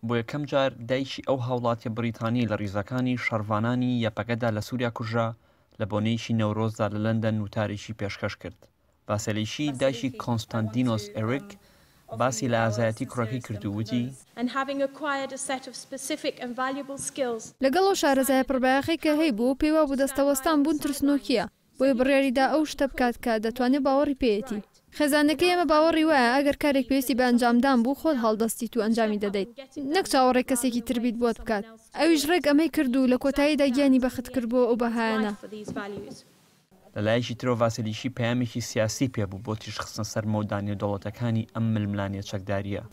بۆ یەکەم جار دایکی ئەو هاوڵاتیە بریتانی لە ڕیزەکانی شەڕڤانانی یەپەکەدا لە سووریا کوژرا لە بۆنەیەکی نەورۆزدا لە لەندەن وتارێکی پێشکەش کرد. ڤاسیلیشی دایکی کۆنستانتینۆس ئێریک باسی لە ئازایەتی کوڕەکەی کردووتی لەگەڵ ئەو شارەزایە پڕبایەخی کە هەی بوو پێیوا بوو دەستەوەستان بوون ترسنۆکیە بۆی بڕیاریدا ئەو شتە بکات کە دەتوانێت باوەڕی پێیەتی. خێزانەکەی ئێمە باوەڕی وایە ئەگەر کارێک پێویستی بە ئەنجامدان بوو خۆت هەڵدەستیت و ئەنجامی دەدەیت نەک چاوەڕێک کەسێکی تربیت بۆت بکات. ئەویش ڕێک ئەمەی کرد و لە کۆتاییدا گیانی بەخت کرد بۆ ئەو بەهایانە. لەلایەکی ترۆ ڤاسیلیشی پەیامێکی سیاسی پێبوو بۆ تیشخستنە سەر مەودانی دەوڵەتەکانی ئەم ململانیە چەکداریە.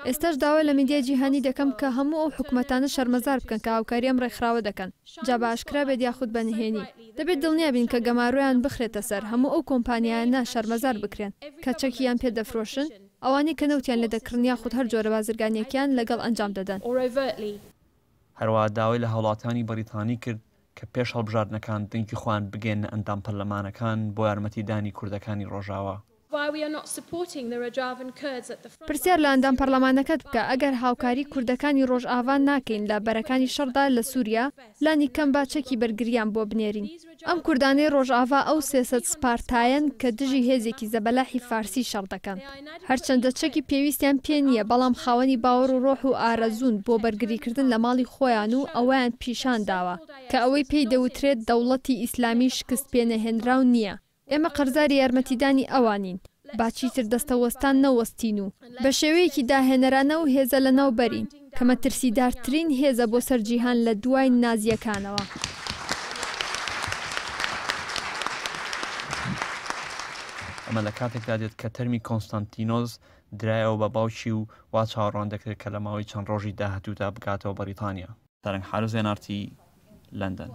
ئێستاش داوا لە میدیای جیهانی دەکەم کە هەموو ئەو حکومەتانە شەرمەزار بکەن کە هاوکاری ئەم ڕێکخراوە دەکەن جا بە ئاشکرا بێت یاخود بەنهێنی. دەبێت دڵنیابین کە گەماڕۆیان بخرێتە سەر هەموو ئەو کۆمپانیایانە شەرمەزار بکرێن کە چەکیان پێ دەفرۆشن ئەوانەی کە نەوتیان لە دەکردن یاخود هەر جۆرە بازرگانیەکیان لەگەڵ ئەنجام دەدەن. هەروەها داوای لە هاوڵاتانی بەریتانی کرد کە پێش هەڵبژاردنەکان دەنگی خوان بگەێنە ئەندام پەرلەمانەکان بۆ یارمەتیدانی کوردەکانی ڕۆژاوە. پرسیار لە ئەندام پەرلەمانەکەت بکە ئەگەر هاوکاری کوردەکانی ڕۆژئاوان ناکەین لە بەرەکانی شەڕدا لە سووریا لانی کەم باچەکی بەرگریان بۆ بنێرین. ئەم کوردانەی ڕۆژئاوا ئەو سێسەد سپارتایەن کە دژی هێزێکی زەبەلاحی فارسی شەڕ دەکەن. هەرچەندە چەکی پێویستیان پێ نییە بەڵام خاوەنی باوەڕ و ڕۆح و ئارەزوون بۆ بەرگریکردن لە ماڵی خۆیان و ئەویان پیشان داوە کە ئەوەی پێی دەوترێت دەوڵەتی ئیسلامی شکست پێنەهێنراو نییە. ئێمە قەرزاری یارمەتیدانی ئەوانین باچیتر دەستەوەستان نەوەستین و بە شێوەیەکی داهێنەرانە و هێزە لە ناو بەرین کە مەترسیدارترین هێزە بۆ سەر جیهان لە دوای نازیەکانەوە. ئەمە لە کاتێکدا دێت کە تەرمی کۆنستانتینۆس درایەوە بە باوکی و وا چاوەڕوان دەکرێت کە لە ماوەی چەند ڕۆژی داهاتوودا بگاتەوە بەریتانیا. سەرنگ حارس زێنارتی لەندەن.